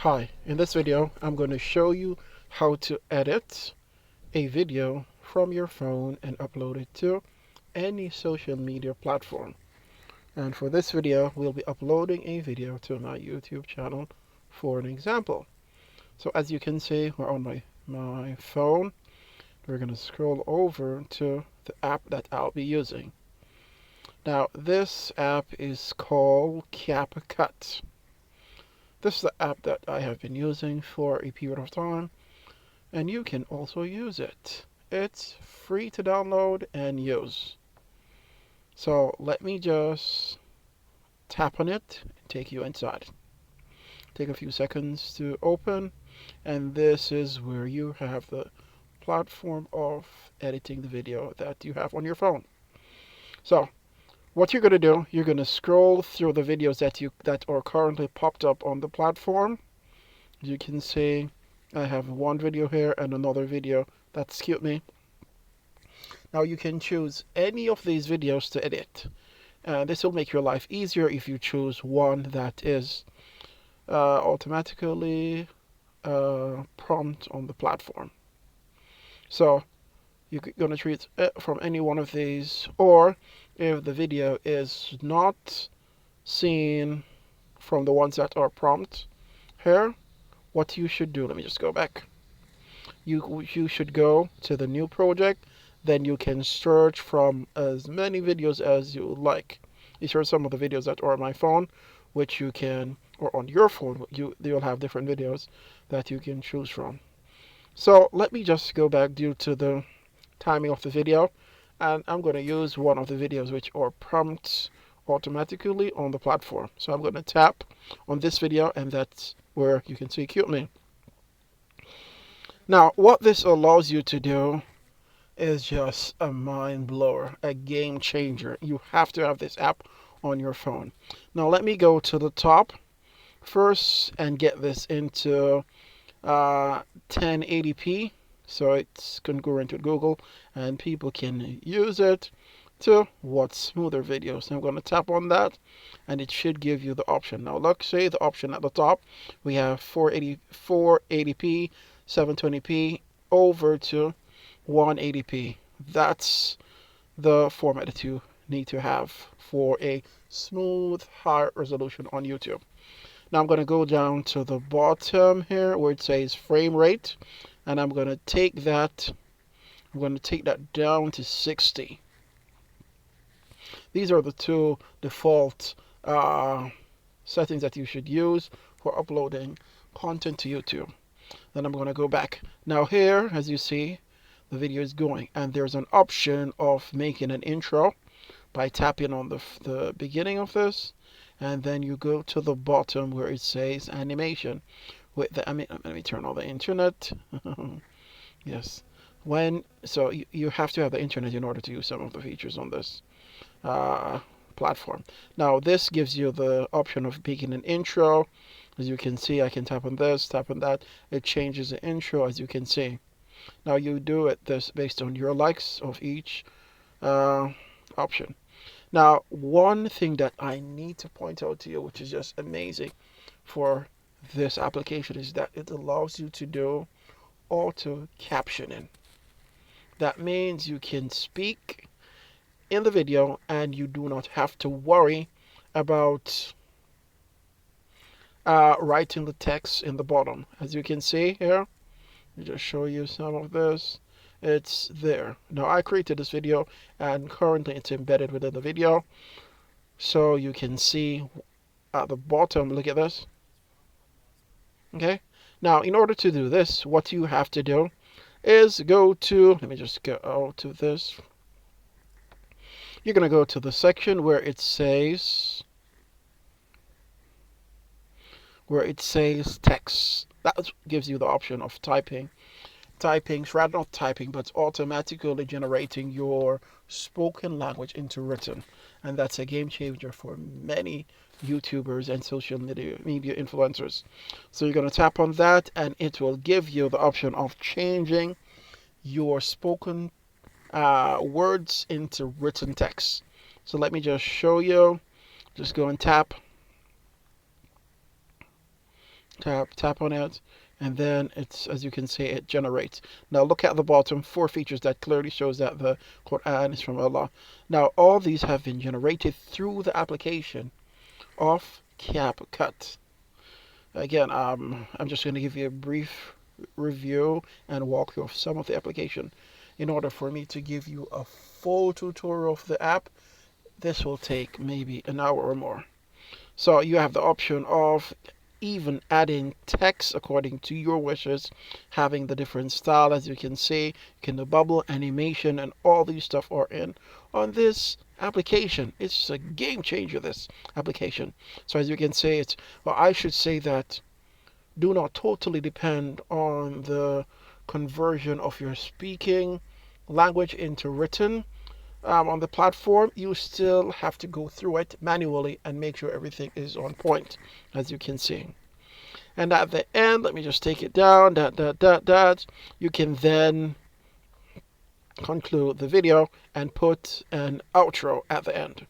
Hi, in this video I'm going to show you how to edit a video from your phone and upload it to any social media platform. And for this video we'll be uploading a video to my YouTube channel for an example. So as you can see, we're on my phone. We're going to scroll over to the app that I'll be using. Now this app is called CapCut. This is the app that I have been using for a period of time, and you can also use it. It's free to download and use. So let me just tap on it and take you inside. Take a few seconds to open, and this is where you have the platform of editing the video that you have on your phone. So what you're going to do, you're going to scroll through the videos that are currently popped up on the platform. You can see I have one video here and another video that's cute me. Now you can choose any of these videos to edit. This will make your life easier if you choose one that is automatically prompt on the platform. So you're going to choose from any one of these, or if the video is not seen from the ones that are prompt here, what you should do, let me just go back. You should go to the new project. Then you can search from as many videos as you would like. These are some of the videos that are on my phone, which you can, or on your phone, you'll have different videos that you can choose from. So let me just go back due to the timing of the video, and I'm going to use one of the videos which are prompts automatically on the platform. So I'm going to tap on this video, and that's where you can see Cute Me. Now what this allows you to do is just a mind blower, a game changer. You have to have this app on your phone. Now let me go to the top first and get this into 1080p, so it's congruent with Google and people can use it to watch smoother videos. So I'm going to tap on that and it should give you the option. Now look, say the option at the top, we have 480p, 720p over to 180p. That's the format that you need to have for a smooth high resolution on YouTube. Now I'm going to go down to the bottom here where it says frame rate, and I'm going to take that down to 60. These are the two default settings that you should use for uploading content to YouTube. Then I'm going to go back. Now here, as you see, the video is going, and there's an option of making an intro by tapping on the beginning of this, and then you go to the bottom where it says animation. Let me turn on the internet. Yes, so you have to have the internet in order to use some of the features on this platform. Now this gives you the option of making an intro. As you can see, I can tap on this, tap on that. It changes the intro, as you can see. Now you do this based on your likes of each option. Now one thing that I need to point out to you, which is just amazing for this application, is that it allows you to do auto captioning. That means you can speak in the video and you do not have to worry about writing the text in the bottom. As you can see here, let me just show you some of this. It's there. Now I created this video and currently it's embedded within the video, so you can see at the bottom, look at this. Okay, now in order to do this, what you have to do is go to, let me just go to this. You're going to go to the section where it says text. That gives you the option of typing, rather not typing, but automatically generating your spoken language into written. And that's a game changer for many YouTubers and social media influencers. So you're going to tap on that and it will give you the option of changing your spoken words into written text. So let me just show you. Just go and tap. Tap on it, and then it's, as you can see, it generates. Now look at the bottom, 4 features that clearly shows that the Quran is from Allah. Now all these have been generated through the application of CapCut. Again, I'm just going to give you a brief review and walkthrough of some of the application. In order for me to give you a full tutorial of the app, this will take maybe an hour or more. So you have the option of even adding text according to your wishes, having the different style. As you can see, you can do bubble, animation, and all these stuff are in on this application. It's a game changer, this application. So as you can see, it's, well, I should say that do not totally depend on the conversion of your speaking language into written. On the platform, you still have to go through it manually and make sure everything is on point, as you can see. And at the end, let me just take it down, you can then conclude the video and put an outro at the end.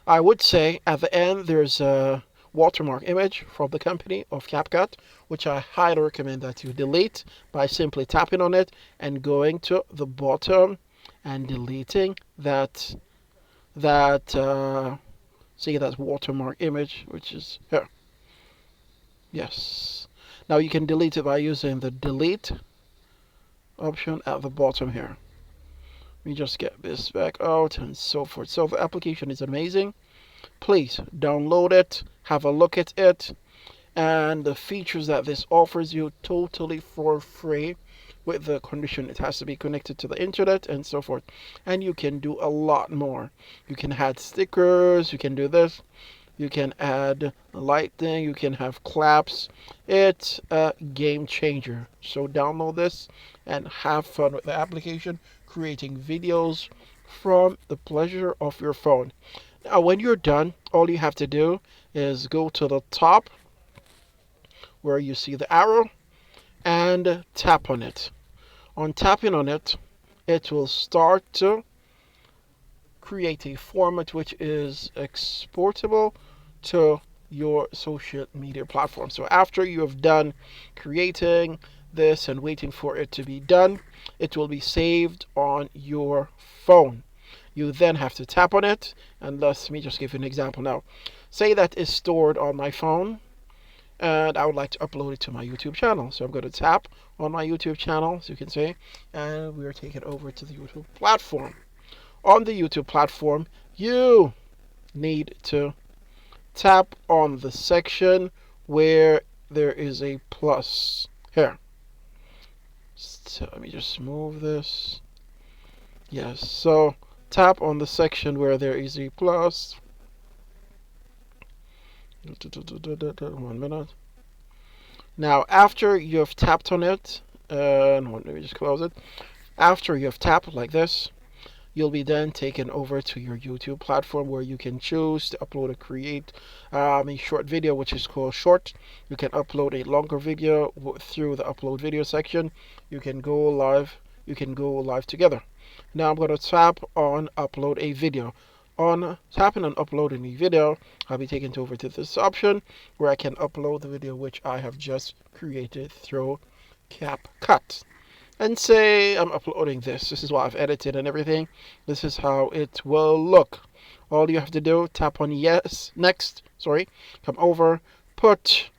I would say at the end there's a watermark image from the company of CapCut, which I highly recommend that you delete by simply tapping on it and going to the bottom and deleting that see that watermark image, which is here. Yes. Now you can delete it by using the delete option at the bottom here. Let me just get this back out and so forth. So the application is amazing. Please download it, have a look at it, and the features that this offers you totally for free, with the condition it has to be connected to the internet and so forth. And you can do a lot more. You can add stickers, you can do this, you can add lighting, you can have claps. It's a game changer. So download this and have fun with the application, creating videos from the pleasure of your phone. Now when you're done, all you have to do is go to the top where you see the arrow and tap on it. On tapping on it, it will start to create a format which is exportable to your social media platform. So after you have done creating this and waiting for it to be done, it will be saved on your phone. You then have to tap on it, and let me just give you an example now. Say that is stored on my phone, and I would like to upload it to my YouTube channel. So I'm going to tap on my YouTube channel, as you can see, and we are taken over to the YouTube platform. On the YouTube platform, you need to tap on the section where there is a plus here. So let me just move this. Yes, so tap on the section where there is a plus. 1 minute. Now after you have tapped on it, let me just close it. After you have tapped like this, you'll be then taken over to your YouTube platform, where you can choose to upload or create a short video, which is called short. You can upload a longer video through the upload video section. You can go live together. Now I'm going to tap on upload a video. On tapping on uploading a video, I'll be taken over to this option where I can upload the video which I have just created through CapCut. And say I'm uploading this. This is what I've edited and everything. This is how it will look. All you have to do, tap on yes, next, come over, put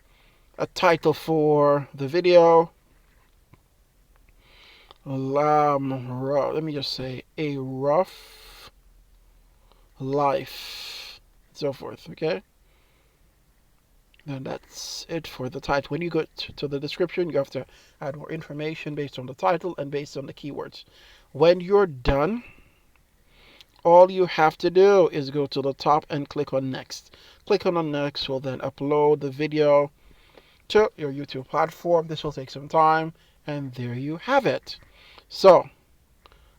a title for the video. Let me just say a rough life, so forth, okay? And that's it for the title. When you go to the description, you have to add more information based on the title and based on the keywords. When you're done, all you have to do is go to the top and click on next. Click on next will then upload the video to your YouTube platform. This will take some time, and there you have it. So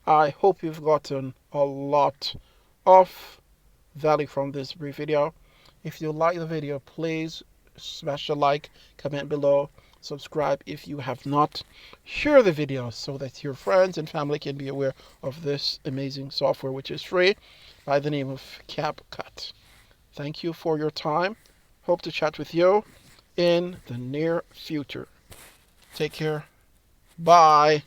I hope you've gotten a lot of value from this brief video. If you like the video, please smash a like, comment below, subscribe if you have not, share the video so that your friends and family can be aware of this amazing software, which is free, by the name of CapCut. Thank you for your time. Hope to chat with you in the near future. Take care. Bye.